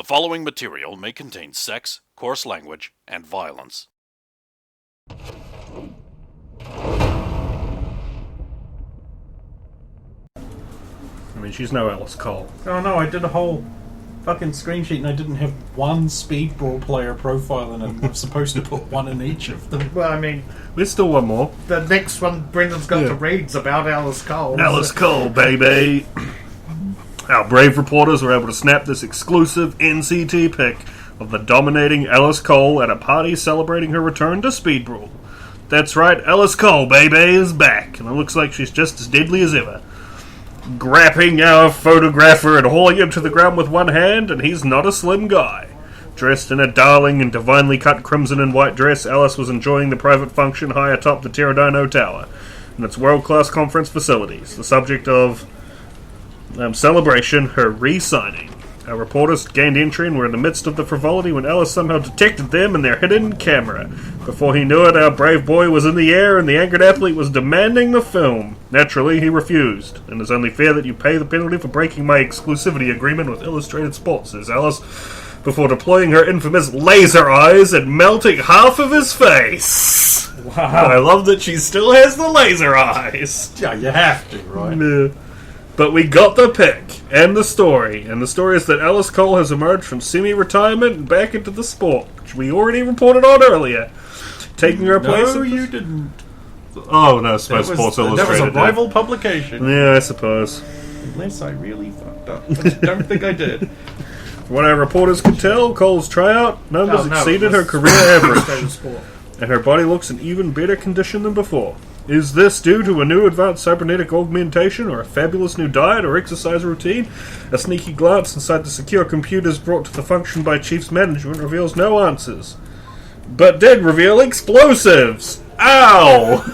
following material may contain sex, coarse language, and violence. I mean, she's no Alice Cole. Oh no, I did a whole fucking screen sheet and I didn't have one speed brawl player profile in it. I'm supposed to put one in each of them. Well, I mean, There's still one more. the next one Brendan's got Yeah. to read's about Alice Cole. Alice Cole, baby. Our brave reporters were able to snap this exclusive NCT pic of the dominating Alice Cole at a party celebrating her return to Speed Brawl. That's right, Alice Cole, baby, is back, and it looks like she's just as deadly as ever. Grabbing our photographer and hauling him to the ground with one hand, and he's not a slim guy. Dressed in a darling and divinely cut crimson and white dress, Alice was enjoying the private function high atop the Pterodino Tower and its world-class conference facilities, the subject of celebration, her re-signing. Our reporters gained entry and were in the midst of the frivolity when Alice somehow detected them and their hidden camera. Before he knew it, our brave boy was in the air and the angered athlete was demanding the film. Naturally, he refused, and it's only fair that you pay the penalty for breaking my exclusivity agreement with Illustrated Sports, says Alice, before deploying her infamous laser eyes and melting half of his face. Wow. I love that she still has the laser eyes. Yeah, you have to, right? Yeah. But we got the pic and the story is that Alice Cole has emerged from semi-retirement and back into the sport, which we already reported on earlier, taking her place. No, you didn't. Oh no, I suppose Sports That was Illustrated. a rival publication. Yeah, I suppose. Unless I really fucked up. I don't think I did. From what our reporters could tell, Cole's tryout numbers exceeded her career average, Sport. and her body looks in even better condition than before. Is this due to a new advanced cybernetic augmentation, or a fabulous new diet or exercise routine? A sneaky glance inside the secure computers brought to the function by Chief's management reveals no answers. But did reveal explosives! Ow!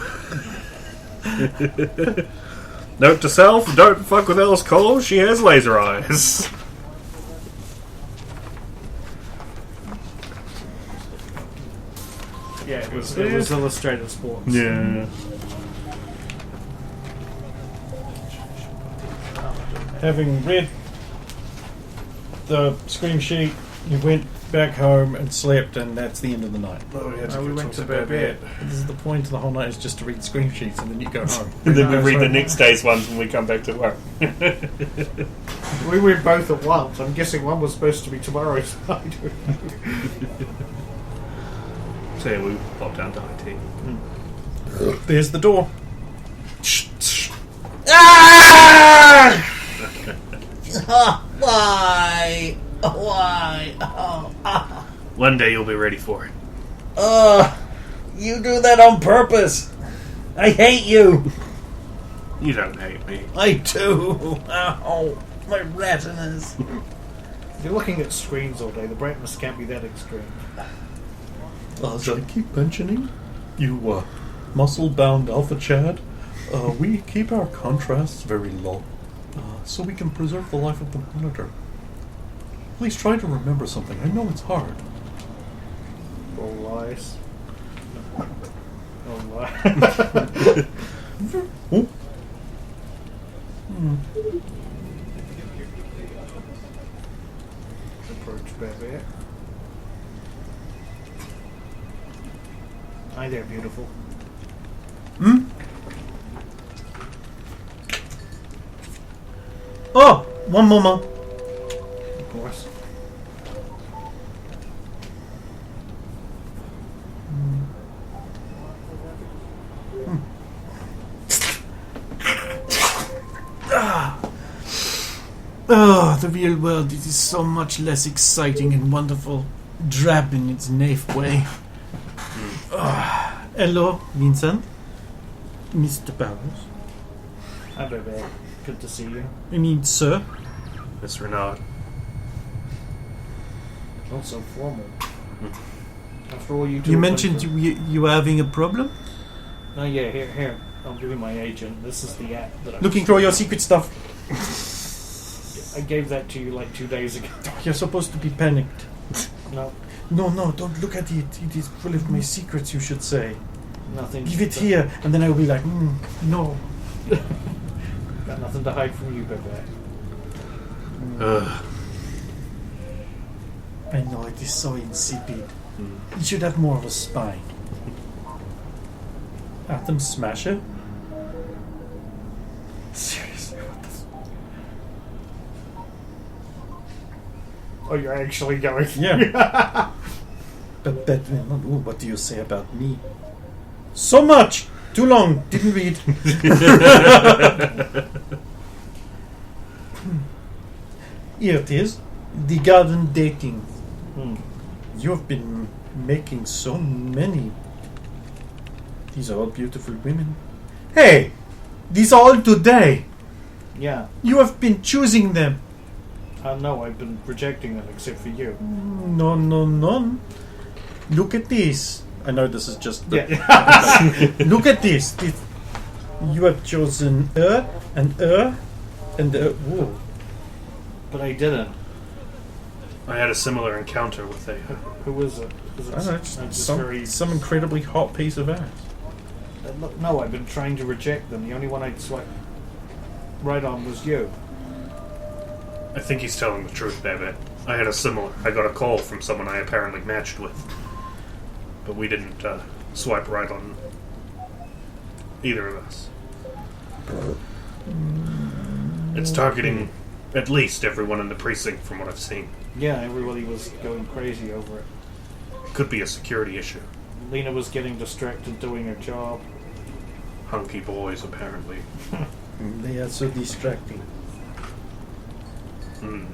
Note to self, don't fuck with Alice Cole, she has laser eyes. Yeah, it was Illustrated Sports. Yeah. Having read the screen sheet, you went back home and slept, and that's the end of the night. We went to bed. This is the point of the whole night, is just to read screen sheets and then you go home. And then we read the next day's ones when we come back to work. We read both at once. I'm guessing one was supposed to be tomorrow's night. So yeah, we popped down to IT. There's the door. Why? Why? One day you'll be ready for it. You do that on purpose. I hate you. You don't hate me. I do. Ow, my retinas. You're looking at screens all day. The brightness can't be that extreme. As I keep mentioning, you muscle-bound Alpha Chad, we keep our contrasts very low, so we can preserve the life of the monitor. Please try to remember something. I know it's hard. All lies. All lies. Oh. Approach baby. Hi there, beautiful. Oh, one moment. Of course. Oh, the real world, it is so much less exciting and wonderful. Drab in its naif way. Hello, Vincent. Mr. Barrows. Hi, baby. Good to see you. I mean, sir. Miss Renard. Not so formal. After all, you two. You mentioned you were having a problem? Oh yeah, here. I'll give you my agent. This is the app that I Looking for your secret stuff. I gave that to you like 2 days ago. You're supposed to be panicked. No, No, don't look at it. It is full of my secrets, you should say. nothing. Give it here, and then I'll be like, no. Got nothing to hide from you, baby. Ugh. I know, it is so insipid. It should have more of a spine. Atom Smasher? Seriously, what the... Oh, you're actually going. Yeah. But Batman, what do you say about me? So much! Too long, didn't read. Here it is. The garden dating. You have been making so many. These are all beautiful women. Hey! These are all today! Yeah. You have been choosing them. No, I've been rejecting them except for you. No. Look at this. I know this is just... Yeah. Look at this. You have chosen and whoa. But I didn't. I had a similar encounter with a. Who is it? Is it I don't know, I'm just some incredibly hot piece of ass. No, I've been trying to reject them. The only one I'd swipe right on was you. I think he's telling the truth, Babette. I had a similar. I got a call from someone I apparently matched with, but we didn't swipe right on either of us. It's targeting at least everyone in the precinct, from what I've seen. Yeah, everybody was going crazy over it. Could be a security issue. Lena was getting distracted doing her job. Hunky boys, apparently. They are so distracting. Hmm.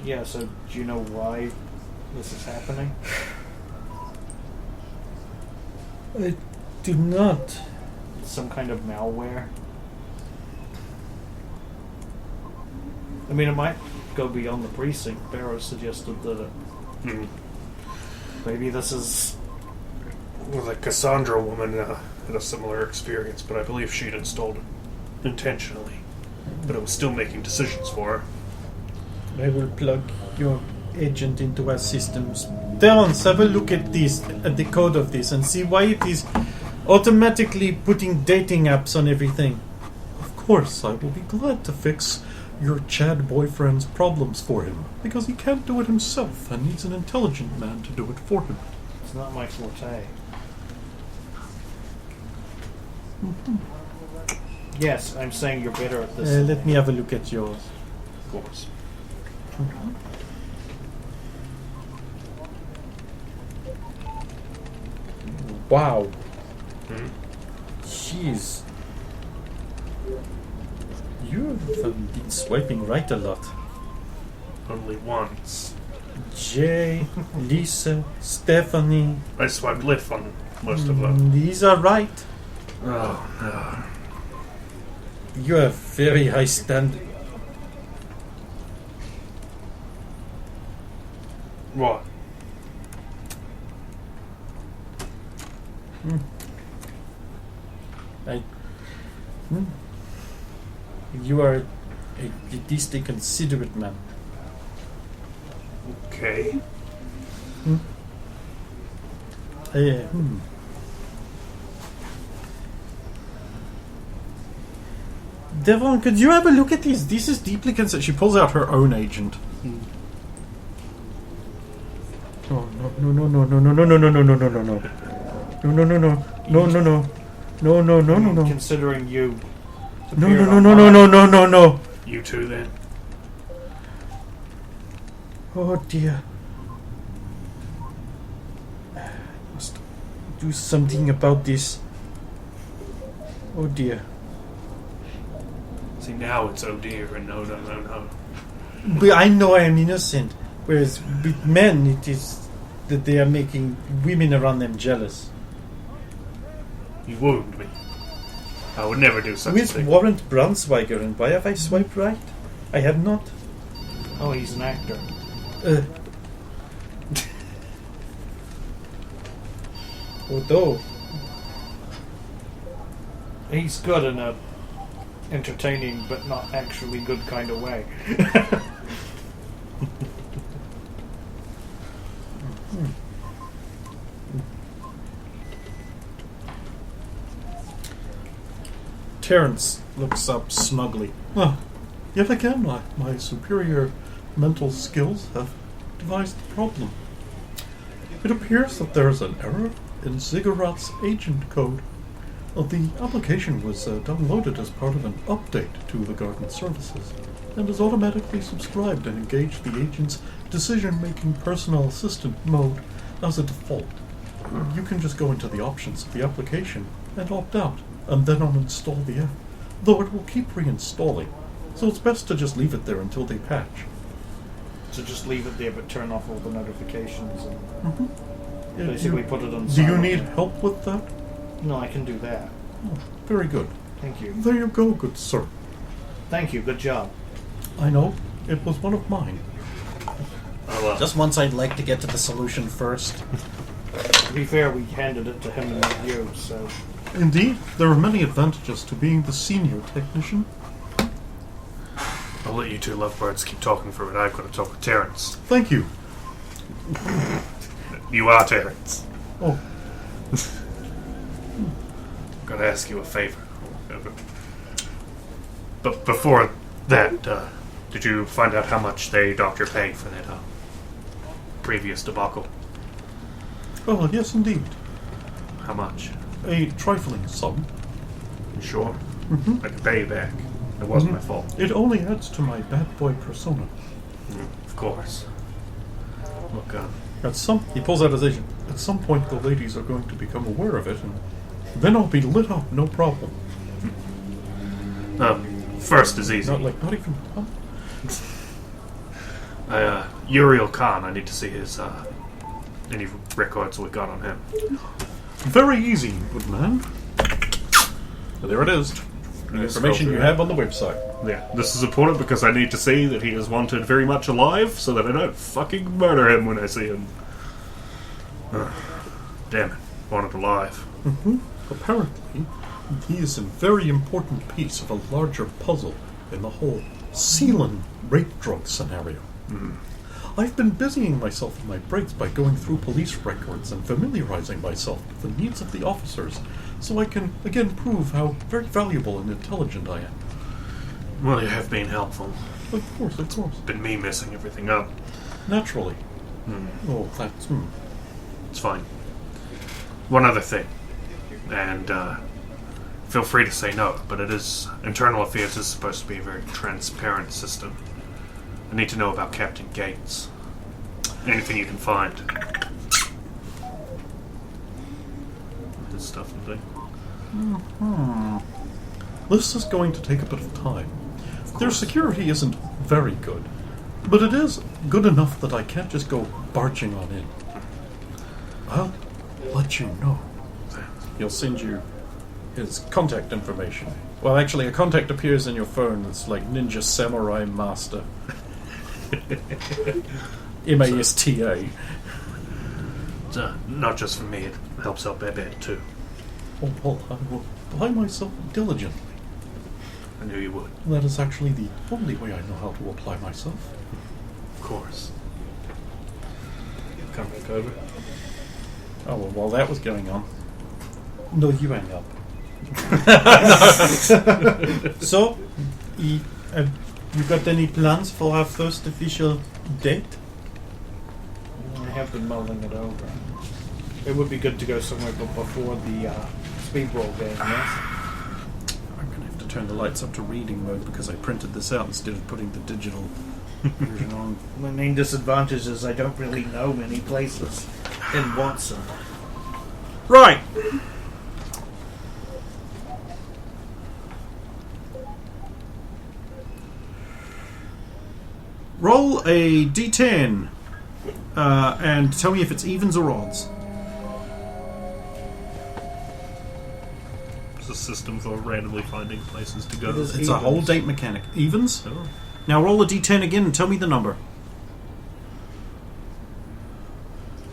Yeah, so do you know why this is happening? I do not. Some kind of malware? I mean, it might go beyond the precinct. Barrow suggested that Hmm. maybe this is... Well, the Cassandra woman had a similar experience, but I believe she'd installed it intentionally. But it was still making decisions for her. I will plug your agent into our systems. Terence, have a look at this, at the code of this, and see why it is automatically putting dating apps on everything. Of course, I will be glad to fix your Chad boyfriend's problems for him, because he can't do it himself and needs an intelligent man to do it for him. It's not my forte. Yes, I'm saying you're better at this. Let me have a look at yours. Of course. Wow. Hmm? Jeez. You've been swiping right a lot. Only once. Jay, Lisa, Stephanie. I swiped left on most of them. These are right. Oh, no. You have very high standard. What? You are at least a considerate man. Okay. Devon, could you have a look at this? This is deeply concerned. She pulls out her own agent. Oh, no. No. Considering you... No. You too, then? Oh dear. Must do something about this. Oh dear. See, now it's oh dear and no. But I know I am innocent. Whereas with men, it is that they are making women around them jealous. You wound me. I would never do such Who a is thing. Warrant Brunswiger and why have I swiped right? I have not. Oh, he's an actor. Although, He's good in a entertaining but not actually good kind of way. Terence looks up smugly. Well, yet again, my superior mental skills have devised the problem. It appears that there is an error in Ziggurat's agent code. The application was downloaded as part of an update to the Garden Services and is automatically subscribed and engaged the agent's decision-making personal assistant mode as a default. You can just go into the options of the application and opt out, and then uninstall the app, though it will keep reinstalling, so it's best to just leave it there until they patch. So just leave it there, but turn off all the notifications and Yeah, basically put it on Do you silent. need help with that? No, I can do that. Oh, very good. Thank you. There you go, good sir. Thank you. Good job. I know, it was one of mine. Just once I'd like to get to the solution first. To be fair, we handed it to him and not you, so... Indeed, there are many advantages to being the senior technician. I'll let you two lovebirds keep talking for it. I've got to talk with Terence. Thank you. You are Terence. Oh, I've got to ask you a favor. But before that, did you find out how much they docked your pay for that previous debacle? well, yes indeed. How much? A trifling sum. You sure? Mm-hmm. I can pay you back. It wasn't my fault. It only adds to my bad boy persona. Of course. Look, He pulls out his agent. At some point, the ladies are going to become aware of it, and then I'll be lit up, no problem. first is easy. Not even. Uriel Khan, I need to see his, any records we got on him. Very easy, good man. So there it is. The information you have on the website. Yeah, this is important because I need to see that he is wanted very much alive so that I don't fucking murder him when I see him. Damn it. Wanted alive. Mm-hmm. Apparently, he is a very important piece of a larger puzzle in the whole Sealan rape drug scenario. I've been busying myself in my breaks by going through police records and familiarizing myself with the needs of the officers, so I can again prove how very valuable and intelligent I am. Well, you have been helpful. Of course, of course. Been me messing everything up. Naturally. Oh, that's... It's fine. One other thing, and feel free to say no, but it is... Internal Affairs is supposed to be a very transparent system. I need to know about Captain Gates. Anything you can find. His stuff and thing. This is going to take a bit of time. Their security isn't very good, but it is good enough that I can't just go barging on in. I'll let you know. He'll send you his contact information. Well, actually, a contact appears in your phone that's like Ninja Samurai Master. MASTA. Not just for me, it helps out Babette too. Oh, well, I will apply myself diligently. I knew you would. That is actually the only way I know how to apply myself. Of course. Come back over. Oh, well, while that was going on. No, you hang up. So, you got any plans for our first official date? I have been mulling it over. It would be good to go somewhere before the speedball game, yes? I'm going to have to turn the lights up to reading mode because I printed this out instead of putting the digital version on. My main disadvantage is I don't really know many places in Watson. Right! Roll a d10 and tell me if it's evens or odds. It's a system for randomly finding places to go. It is It's a whole evens. date mechanic. Evens? Oh. Now roll a d10 again and tell me the number.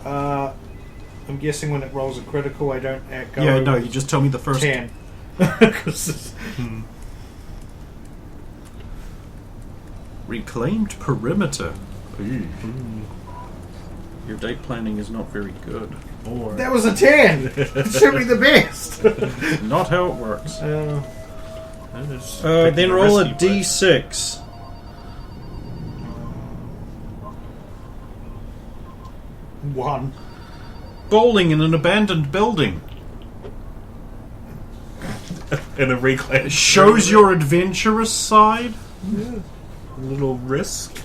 I'm guessing when it rolls a critical, I don't go Yeah, over no, you just tell me the first. 10. 'Cause Reclaimed perimeter. Ooh. Your date planning is not very good. that was a 10! It should be the best! Not how it works. Then roll a d6. One. Bowling in an abandoned building. In a reclaim. Shows your adventurous side. A little risk.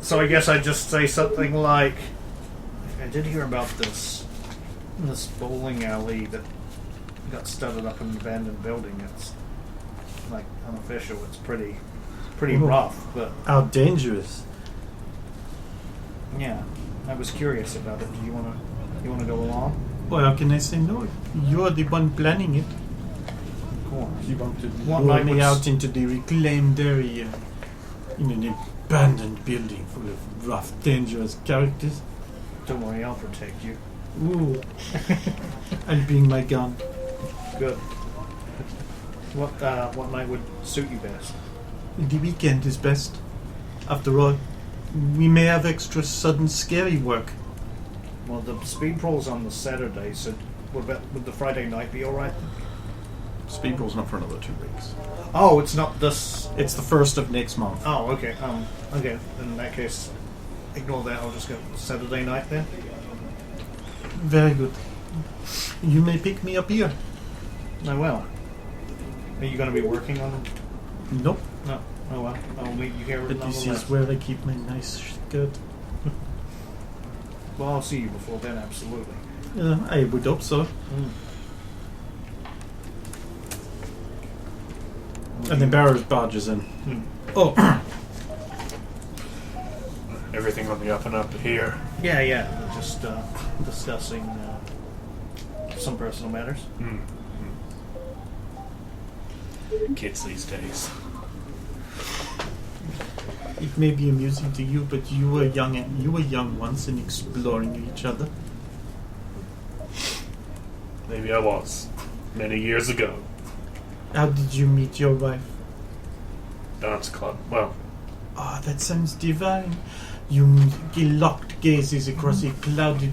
So I guess I just say something like, I did hear about this bowling alley that got studded up in an abandoned building. It's like unofficial. It's pretty rough, but How dangerous. yeah, I was curious about it. Do you wanna go along? Well, how can I say no? You're the one planning it. Of course. You want to What lure night me was- out into the reclaimed area in an abandoned building full of rough, dangerous characters. Don't worry, I'll protect you. Ooh. I'll bring my gun. Good. What night would suit you best? The weekend is best. After all, we may have extra sudden scary work. Well, the speed roll's on the Saturday, so would the Friday night be all right? Speed roll's not for another 2 weeks. Oh, it's not this. It's the 1st of next month. Oh, okay. Okay. In that case, ignore that. I'll just go Saturday night then. Very good. You may pick me up here. I will. Are you going to be working on it? Nope. No. Oh well. I'll meet you here. But this nonetheless. is where I keep my nice skirt. Well, I'll see you before then. Absolutely. I would hope so. And then Barrows barges in. Oh, Everything on the up and up here. Yeah. We're just discussing some personal matters. Kids these days. it may be amusing to you, but you were young once and exploring each other. Maybe I was. Many years ago. How did you meet your wife? Dance club. Well, Ah, that sounds divine. You locked gazes across a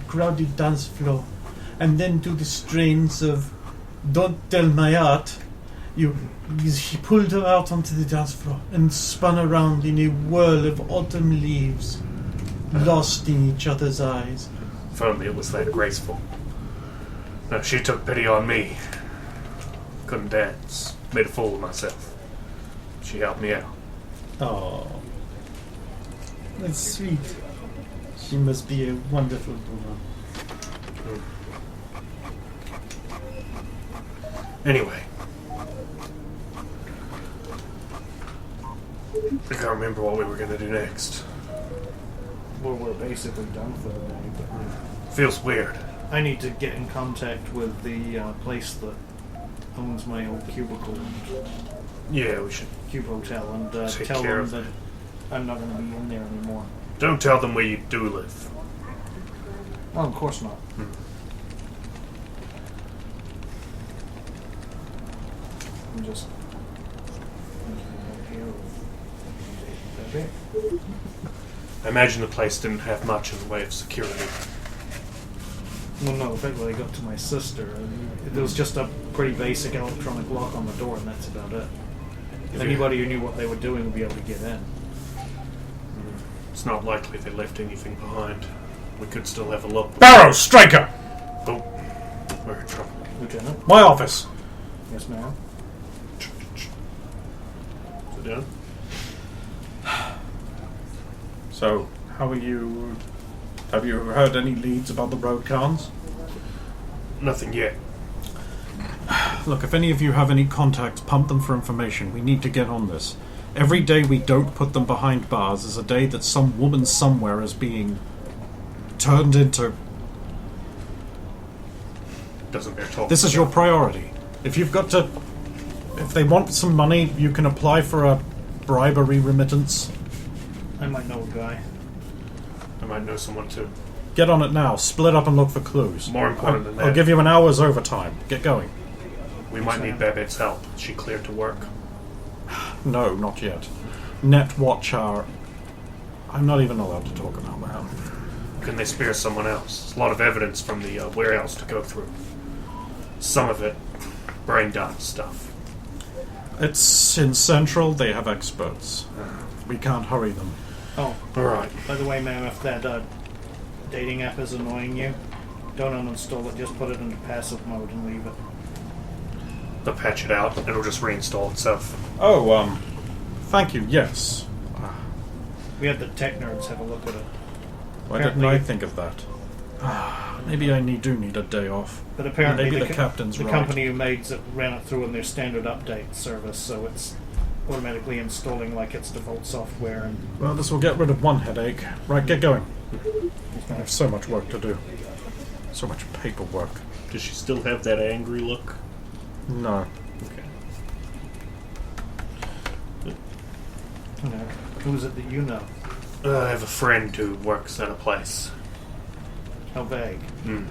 crowded dance floor, and then to the strains of "Don't Tell My Art," he pulled her out onto the dance floor and spun around in a whirl of autumn leaves, lost in each other's eyes. if only it was that graceful. No, she took pity on me. Couldn't dance. Made a fool of myself. She helped me out. Oh, that's sweet. She must be a wonderful woman. Anyway. I can't remember what we were going to do next. Well, we're basically done for the day, but Feels weird. I need to get in contact with the place that owns my old cubicle and Yeah, we should. Cube Hotel and Take tell care them of that I'm not going to be in there anymore. Don't tell them where you do live. Oh, of course not. I'm just thinking out here of I imagine the place didn't have much in the way of security. Well, no, eventually I got to my sister, and there was just a pretty basic electronic lock on the door, and that's about it. Anybody who knew what they were doing would be able to get in. It's not likely they left anything behind. We could still have a look. Barrows, Striker! Oh, we're in trouble. Lieutenant? My office. Yes, ma'am? Sit down. So, how are you? Have you heard any leads about the road cons? Nothing yet. Look, if any of you have any contacts, pump them for information. We need to get on this. Every day we don't put them behind bars is a day that some woman somewhere is being turned into... Doesn't bear talking. This is your priority. If you've got to... If they want some money, you can apply for a bribery remittance. I might know a guy. I might know someone too. Get on it now. Split up and look for clues. More important than that. I'll give you an hour's overtime. Get going. We might need Babette's help. She cleared to work. No, not yet. Net watch our... I'm not even allowed to talk about that. Can they spare someone else? There's a lot of evidence from the warehouse to go through. Some of it brain dance stuff. It's in Central. They have experts. We can't hurry them. Oh, Alright. by the way, ma'am, if that dating app is annoying you, don't uninstall it. Just put it into passive mode and leave it. They'll patch it out. It'll just reinstall itself. Oh, thank you. Yes. We had the tech nerds have a look at it. Why didn't I think of that? Maybe I do need a day off. But apparently Maybe the captain's the right. company who made it ran it through in their standard update service, so it's automatically installing like its default software. And Well, this will get rid of one headache. Right, get going. I have so much work to do. So much paperwork. Does she still have that angry look? No. Okay. who is it that you know? I have a friend who works at a place. How vague. Hmm.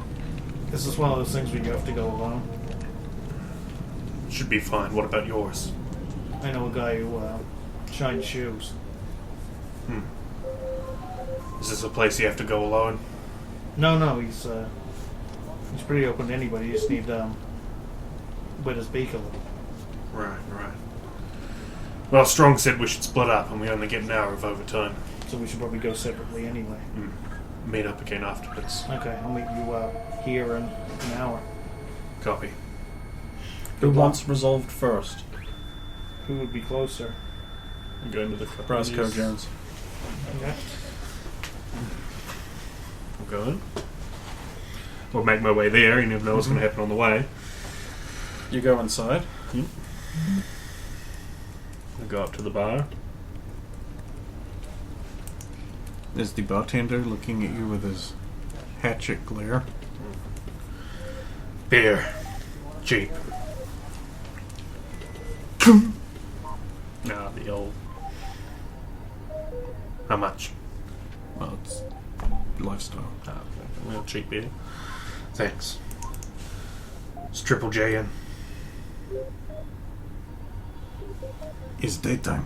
This is one of those things where you have to go alone. Should be fine. What about yours? I know a guy who shines shoes. Is this a place you have to go alone? No, he's pretty open to anybody. You just need wet his beak a little. Right. Well, Strong said we should split up, and we only get an hour of overtime. So we should probably go separately anyway. Meet up again afterwards. Okay, I'll meet you here in an hour. Copy. Who wants resolved first? Who would be closer? I'm going to the Brasco Jones. Okay. I'm going. We'll make my way there. You never know what's going to happen on the way. You go inside. I'll go up to the bar. Is the bartender looking at you with his hatchet glare? Beer. Cheap. Nah, the old. How much? Well, it's lifestyle. Well, cheap beer. Thanks. It's Triple J in. It's daytime.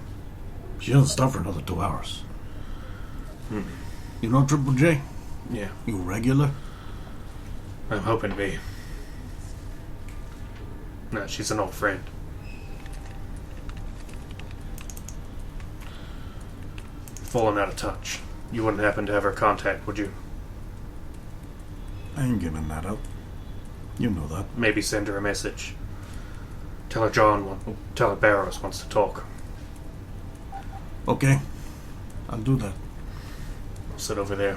She doesn't stop for another 2 hours. You know Triple J? Yeah, You regular? I'm hoping to be. No, she's an old friend. Fallen out of touch. You wouldn't happen to have her contact, would you? I ain't giving that up. You know that. Maybe send her a message. Tell her Barrows wants to talk. Okay. I'll do that. I'll sit over there.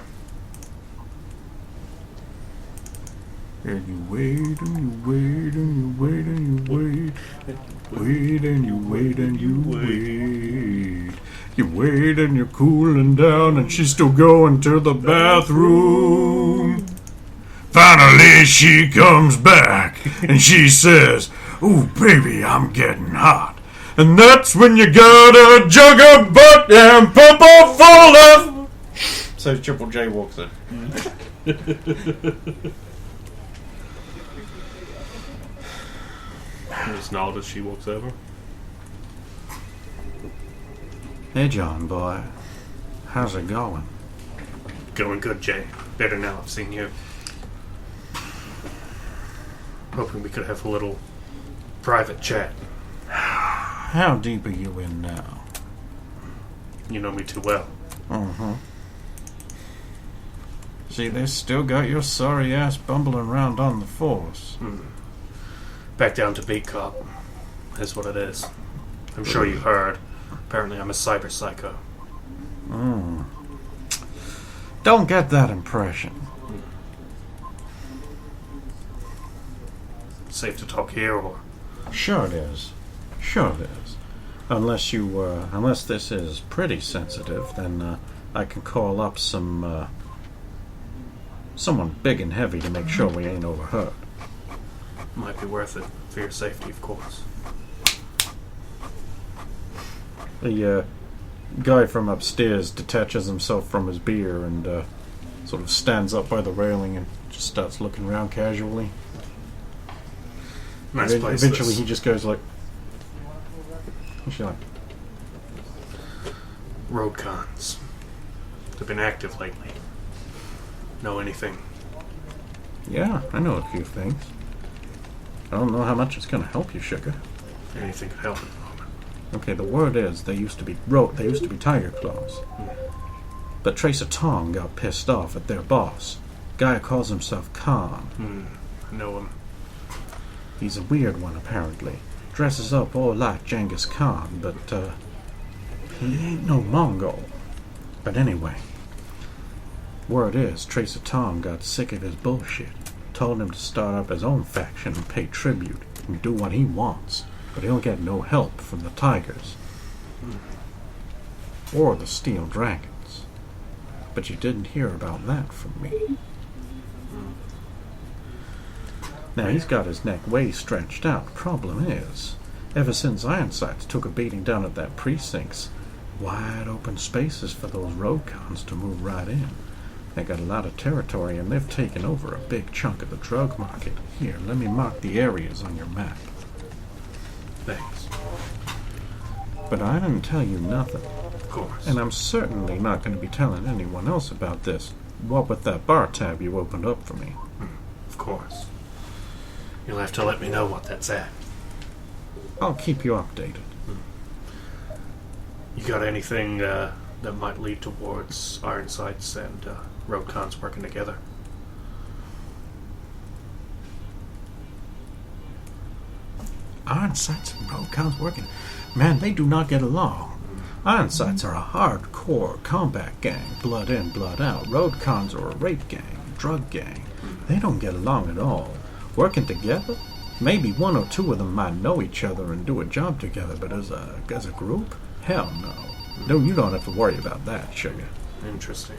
And you wait and you wait and you wait and you wait. Wait and you wait and you wait. You wait and you're cooling down and she's still going to the bathroom. Finally she comes back and she says, "Ooh, baby, I'm getting hot." And that's when you gotta jug her butt and pump her full of. So Triple J walks in. I just nod as she walks over. Hey, John, boy. How's it going? Going good, Jay. Better now I've seen you. Hoping we could have a little private chat. How deep are you in now? You know me too well. Uh-huh. See, they still got your sorry ass bumbling around on the force. Back down to beat cop. Is what it is. I'm sure you heard. Apparently I'm a cyber psycho. Don't get that impression. Safe to talk here, or Sure it is. Sure it is. Unless this is pretty sensitive, then I can call up someone big and heavy to make sure we ain't overheard. might be worth it for your safety, of course. The guy from upstairs detaches himself from his beer and sort of stands up by the railing and just starts looking around casually. Nice place. Eventually, this. he just goes like, "What's she like?" Road cons. They've been active lately. Know anything? Yeah, I know a few things. I don't know how much it's going to help you, sugar. Anything could help at the moment. Okay, the word is they used to be tiger claws. But Tracer Tong got pissed off at their boss. Guy who calls himself Khan. I know him. He's a weird one, apparently. Dresses up all like Genghis Khan, but, he ain't no Mongol. But anyway, word is Tracer Tong got sick of his bullshit. Told him to start up his own faction and pay tribute and do what he wants. But he'll get no help from the Tigers. Or the Steel Dragons. But you didn't hear about that from me. Now, he's got his neck way stretched out. Problem is, ever since Ironsides took a beating down at that precinct's, wide open spaces for those road cons to move right in. They got a lot of territory, and they've taken over a big chunk of the drug market. Here, let me mark the areas on your map. Thanks. But I didn't tell you nothing. Of course. And I'm certainly not going to be telling anyone else about this. What with that bar tab you opened up for me. Of course. You'll have to let me know what that's at. I'll keep you updated. You got anything that might lead towards Ironsides and Roadcons working together? Ironsides and Roadcons working? Man, they do not get along. Ironsides are a hardcore combat gang, blood in, blood out. Roadcons are a rape gang, drug gang. They don't get along at all. Working together? Maybe one or two of them might know each other and do a job together, but as a group? Hell no. No, you don't have to worry about that, sugar. Interesting.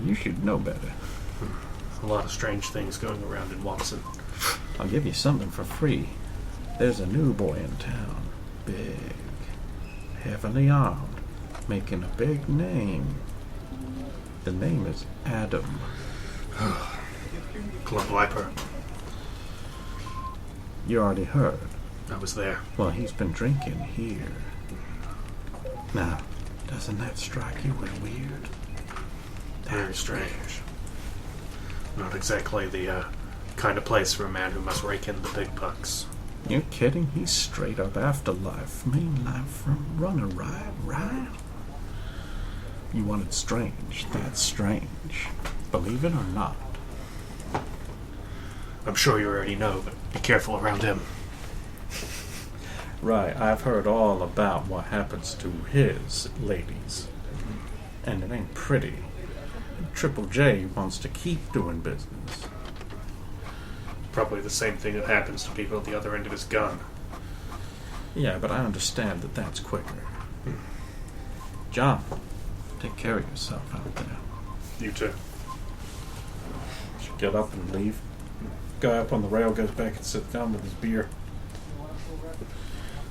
You should know better. A lot of strange things going around in Watson. I'll give you something for free. There's a new boy in town. Big. Heavily armed. Making a big name. The name is Adam. Club Viper. You already heard. I was there. Well, he's been drinking here. Now, doesn't that strike you as weird? Very strange. Not exactly the kind of place for a man who must rake in the big bucks. You kidding? He's straight up afterlife. Main life from runner ride, right? You wanted strange. That's strange. Believe it or not. I'm sure you already know, but be careful around him. Right, I've heard all about what happens to his ladies. And it ain't pretty. Triple J wants to keep doing business. Probably the same thing that happens to people at the other end of his gun. Yeah, but I understand that that's quicker. John, take care of yourself out there. You too. Should get up and leave. Guy up on the rail goes back and sits down with his beer.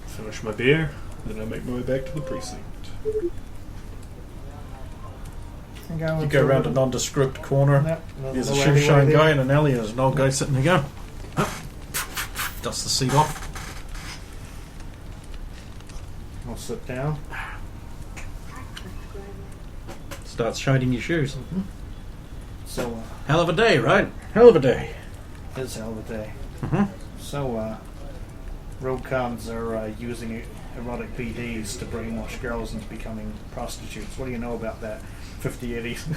Finish my beer, then I make my way back to the precinct. You go around a nondescript corner. Yep, There's a no shoe alleyway shine there. guy and an alley, and there's an old guy sitting there going, dust the seat off. I'll sit down. Starts shining your shoes. So, Hell of a day, right? Hell of a day. it's a hell of a day. Mhm. So, roadcons are using erotic PDs to brainwash girls into becoming prostitutes. What do you know about that? 50-80s.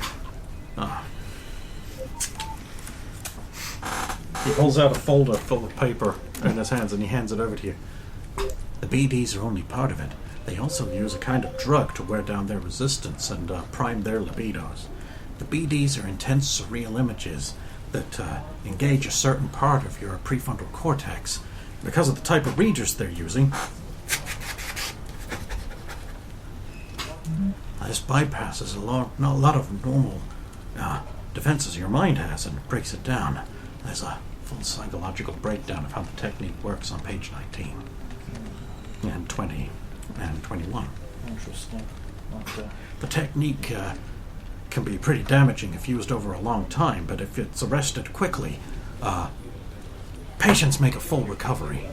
Ah. He pulls out a folder full of paper in his hands and he hands it over to you. The BDs are only part of it. They also use a kind of drug to wear down their resistance and prime their libidos. The BDs are intense, surreal images that engage a certain part of your prefrontal cortex. Because of the type of readers they're using, this bypasses a lot of normal defenses your mind has and breaks it down. There's a full psychological breakdown of how the technique works on page 19 and 20 and 21. Interesting. The technique can be pretty damaging if used over a long time, but if it's arrested quickly, patients make a full recovery.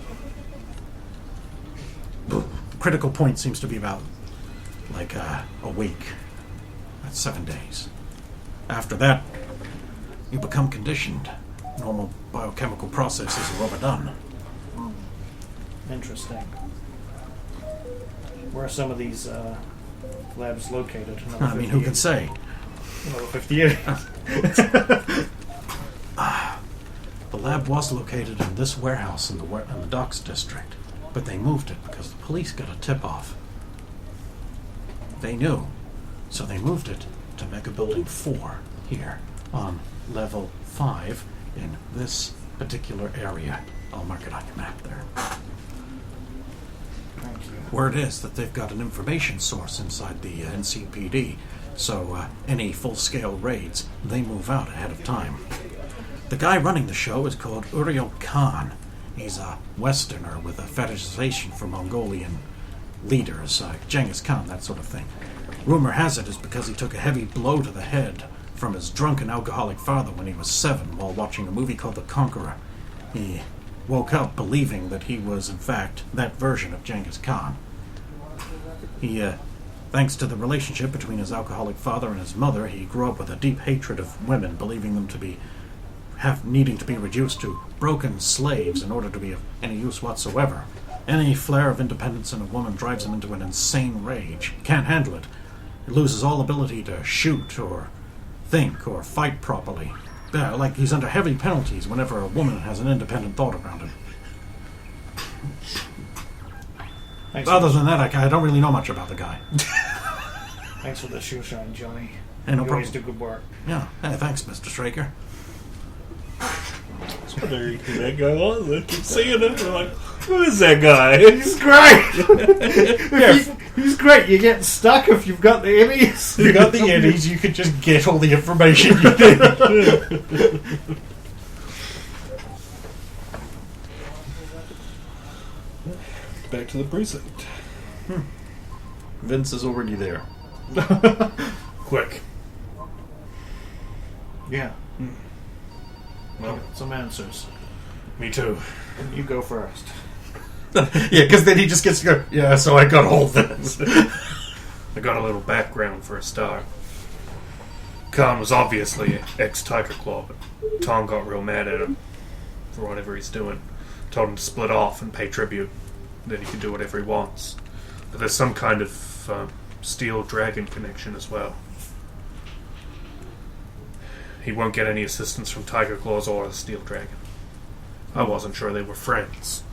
The critical point seems to be about a week. That's 7 days. After that, you become conditioned. normal biochemical processes are overdone. Interesting. Where are some of these labs located? I mean, who can say? Another 50 years. The lab was located in this warehouse in the docks district, but they moved it because the police got a tip-off. They knew, so they moved it to Mega Building 4 here on level 5 in this particular area. I'll mark it on your map there. Thank you. Word is that they've got an information source inside the NCPD, so any full-scale raids, they move out ahead of time. The guy running the show is called Uriel Khan. He's a Westerner with a fetishization for Mongolian leaders, Genghis Khan, that sort of thing. Rumor has it is because he took a heavy blow to the head from his drunken alcoholic father when he was 7 while watching a movie called The Conqueror. He woke up believing that he was, in fact, that version of Genghis Khan. He, thanks to the relationship between his alcoholic father and his mother, he grew up with a deep hatred of women, believing them to be needing to be reduced to broken slaves in order to be of any use whatsoever. Any flare of independence in a woman drives him into an insane rage. He can't handle it. He loses all ability to shoot or think or fight properly. Like he's under heavy penalties whenever a woman has an independent thought around him. Thanks Other than that, I don't really know much about the guy. Thanks for the shoe shine, Johnny. Hey, no You always problem. do good work. Yeah. Hey, thanks, Mr. Straker. There you see that guy was. I keep seeing him. I'm like, who is that guy? He's great! He's great. You get stuck if you've got the Emmys. You got the Eddies, you could just get all the information you need. Back to the precinct. Vince is already there. Quick. Yeah. Well, Some answers. me too. You go first. Yeah, because then he just gets to go, yeah, so I got all this. I got a little background for a start. Khan was obviously ex-Tiger Claw, but Tom got real mad at him for whatever he's doing. Told him to split off and pay tribute. Then he can do whatever he wants. But there's some kind of steel dragon connection as well. He won't get any assistance from Tiger Claws or the Steel Dragon. I wasn't sure they were friends.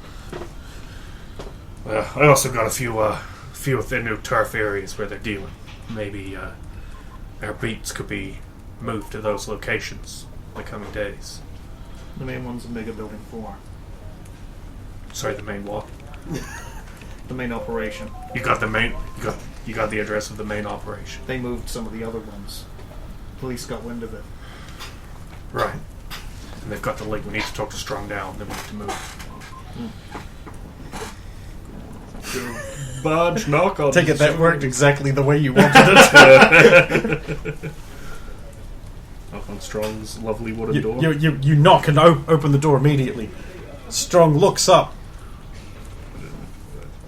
I also got a few of their new turf areas where they're dealing. Maybe our beats could be moved to those locations in the coming days. The main one's in Mega Building 4. Sorry, the main what? The main operation. You got the main. You got the address of the main operation. They moved some of the other ones. Police got wind of it. Right. And they've got the link. We need to talk to Strong Down. Then we need to move. Budge, knock on. Take it that worked exactly the way you wanted it. Knock on Strong's lovely wooden door. You knock and open the door immediately. Strong looks up,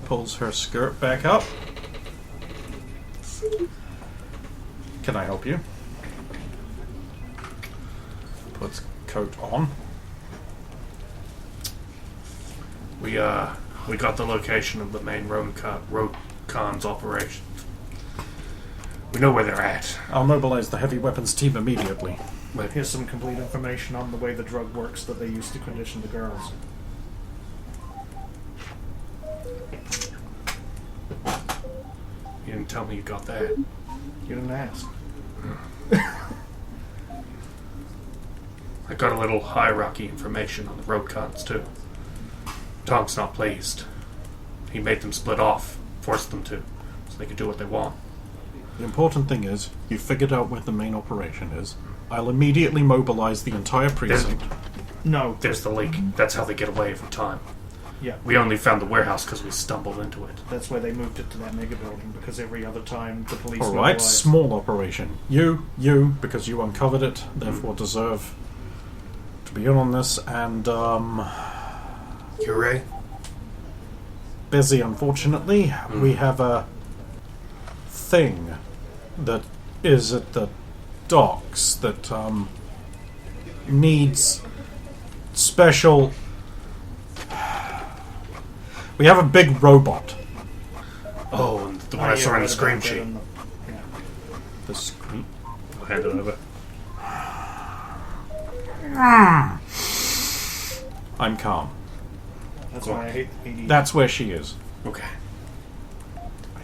pulls her skirt back up. Can I help you? Puts coat on. We got the location of the main road cons operation. We know where they're at. I'll mobilize the heavy weapons team immediately. But Here's some complete information on the way the drug works that they used to condition the girls. you didn't tell me you got that. You didn't ask. I got a little hierarchy information on the road cons too. Tom's not pleased. He made them split off, forced them to, so they could do what they want. The important thing is, you figured out where the main operation is. I'll immediately mobilize the entire precinct. No. There's the leak. That's how they get away every time. Yeah. We only found the warehouse because we stumbled into it. That's why they moved it to that mega building, because every other time the police Alright, mobilized. small operation. You, because you uncovered it, therefore deserve to be in on this, and, You're busy, unfortunately. We have a thing that is at the docks that needs special. We have a big robot. Oh, and the one I saw in the scream sheet. The screen. I'll hand it over. I'm calm. That's why I hate the PD. That's where she is. Okay. I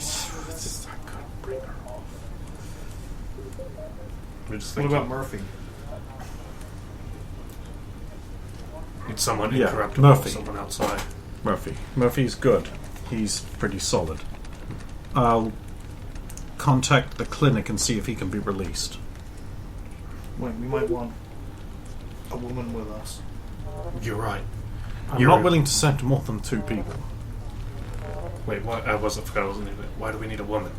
couldn't bring her off. We just What think about Murphy? need someone Yeah, incorruptible, Murphy. someone outside. Murphy's good. He's pretty solid. I'll contact the clinic and see if he can be released. Wait, we might want a woman with us. You're right. I'm You're not right. willing to send more than 2 people. Wait, why? I forgot I wasn't even. Why do we need a woman?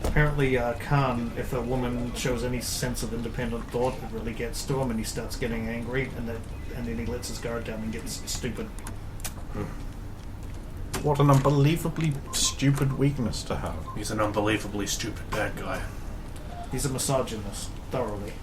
Apparently, Khan, if a woman shows any sense of independent thought, it really gets to him, and he starts getting angry, and then he lets his guard down and gets stupid. What an unbelievably stupid weakness to have. He's an unbelievably stupid bad guy. He's a misogynist, thoroughly.